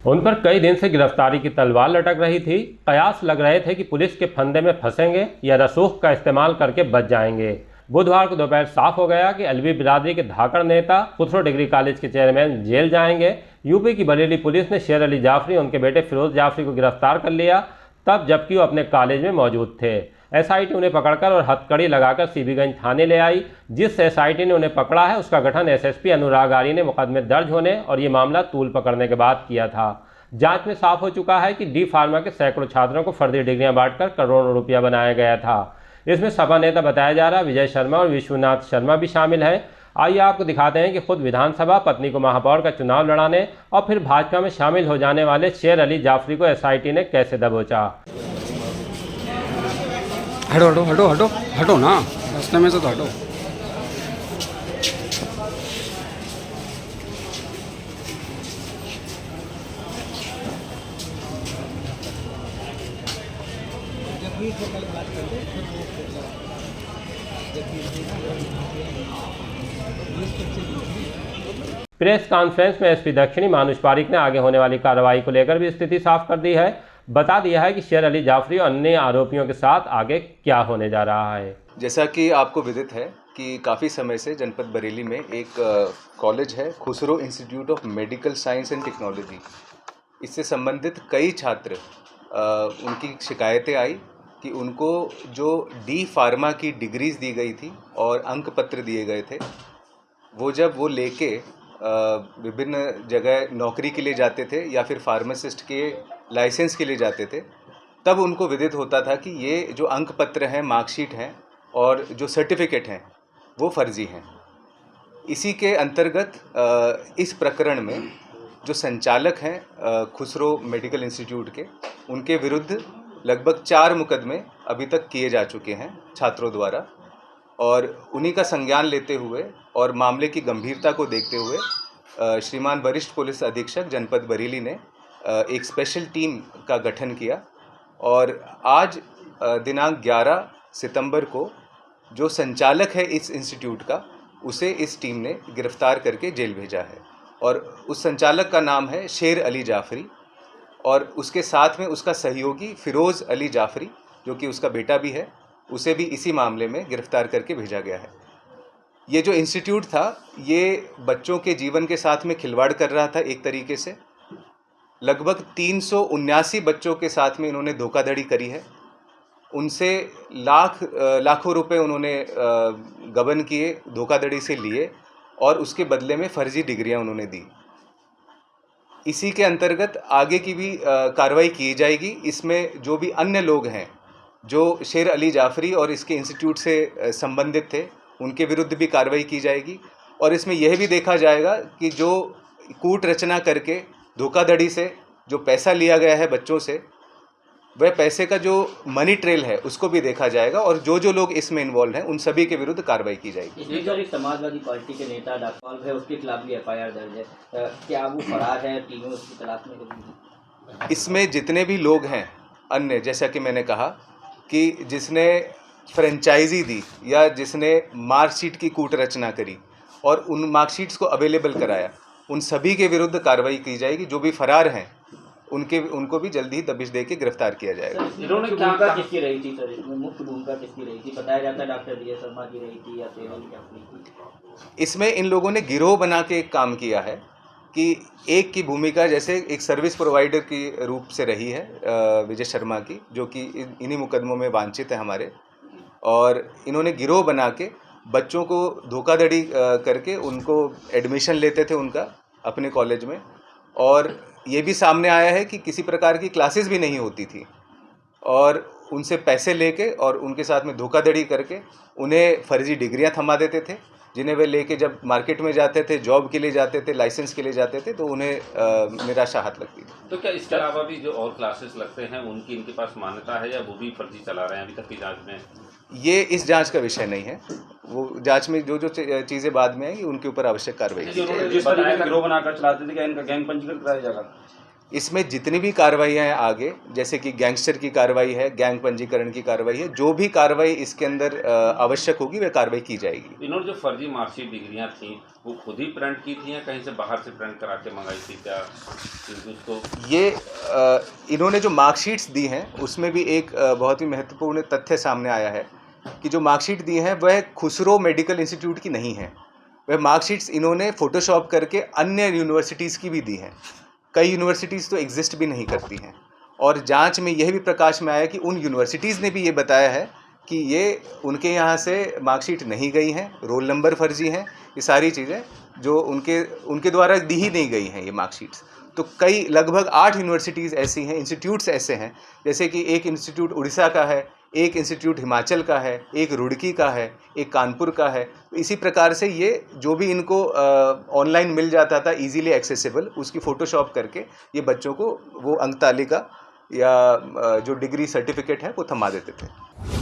उन पर कई दिन से गिरफ्तारी की तलवार लटक रही थी। कयास लग रहे थे कि पुलिस के फंदे में फंसेंगे या रसूख का इस्तेमाल करके बच जाएंगे। बुधवार को दोपहर साफ हो गया कि अलवी बिरादरी के धाकड़ नेता खुसरो डिग्री कॉलेज के चेयरमैन जेल जाएंगे। यूपी की बरेली पुलिस ने शेर अली जाफरी उनके बेटे फिरोज जाफरी को गिरफ्तार कर लिया, तब जबकि वो अपने कॉलेज में मौजूद थे। एसआईटी उन्हें पकड़कर और हथकड़ी लगाकर सीबीगंज थाने ले आई। जिस एसआईटी ने उन्हें पकड़ा है उसका गठन एसएसपी अनुराग आर्य ने मुकदमे दर्ज होने और ये मामला तूल पकड़ने के बाद किया था। जांच में साफ हो चुका है कि डी फार्मा के सैकड़ों छात्रों को फर्जी डिग्रियां बांटकर करोड़ों रुपया बनाया गया था। इसमें सपा नेता बताया जा रहा विजय शर्मा और विश्वनाथ शर्मा भी शामिल है। आइए आपको दिखाते हैं कि खुद विधानसभा, पत्नी को महापौर का चुनाव लड़ाने और फिर भाजपा में शामिल हो जाने वाले शेर अली जाफरी को एसआईटी ने कैसे दबोचा। हटो हटो हटो हटो हटो ना, रास्ते में से तो हटो। प्रेस कॉन्फ्रेंस में एसपी दक्षिणी मानुष पारीक ने आगे होने वाली कार्रवाई को लेकर भी स्थिति साफ कर दी है। बता दिया है कि शेर अली जाफरी और अन्य आरोपियों के साथ आगे क्या होने जा रहा है। जैसा कि आपको विदित है कि काफ़ी समय से जनपद बरेली में एक कॉलेज है, Khusro institute of medical science and technology. इससे संबंधित कई छात्र उनकी शिकायतें आई कि उनको जो डी फार्मा की डिग्रीज़ दी गई थी और अंक पत्र दिए गए थे, वो जब वो लेके विभिन्न जगह नौकरी के लिए जाते थे या फिर फार्मासिस्ट के लाइसेंस के लिए जाते थे, तब उनको विदित होता था कि ये जो अंक पत्र हैं, मार्कशीट हैं और जो सर्टिफिकेट हैं वो फर्जी हैं। इसी के अंतर्गत इस प्रकरण में जो संचालक हैं खुसरो मेडिकल इंस्टीट्यूट के, उनके विरुद्ध लगभग 4 मुकदमे अभी तक किए जा चुके हैं छात्रों द्वारा, और उन्हीं का संज्ञान लेते हुए और मामले की गंभीरता को देखते हुए श्रीमान वरिष्ठ पुलिस अधीक्षक जनपद बरेली ने एक स्पेशल टीम का गठन किया और आज दिनांक 11 सितंबर को जो संचालक है इस इंस्टीट्यूट का, उसे इस टीम ने गिरफ्तार करके जेल भेजा है। और उस संचालक का नाम है शेर अली जाफरी और उसके साथ में उसका सहयोगी फिरोज़ अली जाफरी, जो कि उसका बेटा भी है, उसे भी इसी मामले में गिरफ्तार करके भेजा गया है। ये जो इंस्टीट्यूट था, ये बच्चों के जीवन के साथ में खिलवाड़ कर रहा था। एक तरीके से लगभग 379 बच्चों के साथ में इन्होंने धोखाधड़ी करी है। उनसे लाखों रुपए उन्होंने गबन किए, धोखाधड़ी से लिए और उसके बदले में फर्जी डिग्रियां उन्होंने दी। इसी के अंतर्गत आगे की भी कार्रवाई की जाएगी। इसमें जो भी अन्य लोग हैं जो शेर अली जाफरी और इसके इंस्टीट्यूट से संबंधित थे, उनके विरुद्ध भी कार्रवाई की जाएगी। और इसमें यह भी देखा जाएगा कि जो कूट रचना करके धोखाधड़ी से जो पैसा लिया गया है बच्चों से, वह पैसे का जो मनी ट्रेल है उसको भी देखा जाएगा और जो जो लोग इसमें इन्वॉल्व हैं उन सभी के विरुद्ध कार्रवाई की जाएगी। इसमें जो समाजवादी पार्टी के नेता डॉक्टर है उसके खिलाफ भी एफआईआर दर्ज है, क्या वो फरार है? टीमें उसकी तलाश में करेंगी। इसमें जितने भी लोग हैं अन्य, जैसा कि मैंने कहा कि जिसने फ्रेंचाइजी दी या जिसने मार्कशीट की कूट रचना करी और उन मार्कशीट्स को अवेलेबल कराया, उन सभी के विरुद्ध कार्रवाई की जाएगी। जो भी फरार हैं उनको भी जल्दी ही दबिश दे के गिरफ्तार किया जाएगा। इन्होंने भूमिका किसकी रही थी सर? इसमें मुख्य भूमिका किसकी रही थी? बताया जाता है डॉक्टर विजय शर्मा की रही थी या शेर अली जाफरी की। इसमें इन लोगों ने गिरोह बना के एक काम किया है कि एक की भूमिका जैसे एक सर्विस प्रोवाइडर की रूप से रही है विजय शर्मा की, जो कि इन्हीं मुकदमों में वांछित है हमारे, और इन्होंने गिरोह बना के बच्चों को धोखाधड़ी करके उनको एडमिशन लेते थे उनका अपने कॉलेज में, और ये भी सामने आया है कि किसी प्रकार की क्लासेस भी नहीं होती थी और उनसे पैसे लेके और उनके साथ में धोखाधड़ी करके उन्हें फर्जी डिग्रियां थमा देते थे, जिन्हें वे लेके जब मार्केट में जाते थे, जॉब के लिए जाते थे, लाइसेंस के लिए जाते थे, तो उन्हें निराशा हाथ लगती थी। तो क्या इसके अलावा भी जो और क्लासेस लगते हैं उनकी इनके पास मान्यता है या वो भी फर्जी चला रहे हैं अभी तक की जांच में? ये इस जांच का विषय नहीं है। वो जांच में जो जो चीज़ें बाद में आएंगी उनके ऊपर आवश्यक कार्रवाई की जाएगी। जिस तरीके का गिरोह बनाकर चलाते थे, क्या इनका गैंग पंजीकृत कराया जाएगा? इसमें जितनी भी कार्रवाइयाँ हैं आगे, जैसे कि गैंगस्टर की कार्रवाई है, गैंग पंजीकरण की कार्रवाई है, जो भी कार्रवाई इसके अंदर आवश्यक होगी वह कार्रवाई की जाएगी। इन्होंने जो फर्जी मार्कशीट डिग्रियां थी वो खुद ही प्रिंट की थी या कहीं से बाहर से प्रिंट करा के मंगाई थी क्या? उसको ये इन्होंने जो मार्कशीट्स दी हैं उसमें भी एक बहुत ही महत्वपूर्ण तथ्य सामने आया है कि जो मार्कशीट दी हैं वह खुसरो मेडिकल इंस्टीट्यूट की नहीं है। वह मार्कशीट्स इन्होंने फ़ोटोशॉप करके अन्य यूनिवर्सिटीज़ की भी दी हैं। कई यूनिवर्सिटीज़ तो एग्जिस्ट भी नहीं करती हैं, और जांच में यह भी प्रकाश में आया कि उन यूनिवर्सिटीज़ ने भी ये बताया है कि ये उनके यहाँ से मार्कशीट नहीं गई हैं, रोल नंबर फर्जी हैं, ये सारी चीज़ें जो उनके द्वारा दी ही नहीं गई हैं ये मार्कशीट्स। तो कई लगभग 8 यूनिवर्सिटीज़ ऐसी हैं, इंस्टीट्यूट्स ऐसे हैं, जैसे कि एक इंस्टीट्यूट उड़ीसा का है, एक इंस्टीट्यूट हिमाचल का है, एक रुड़की का है, एक कानपुर का है। तो इसी प्रकार से ये जो भी इनको ऑनलाइन मिल जाता था इजीली एक्सेसिबल, उसकी फ़ोटोशॉप करके ये बच्चों को वो अंक तालिका या जो डिग्री सर्टिफिकेट है वो थमा देते थे।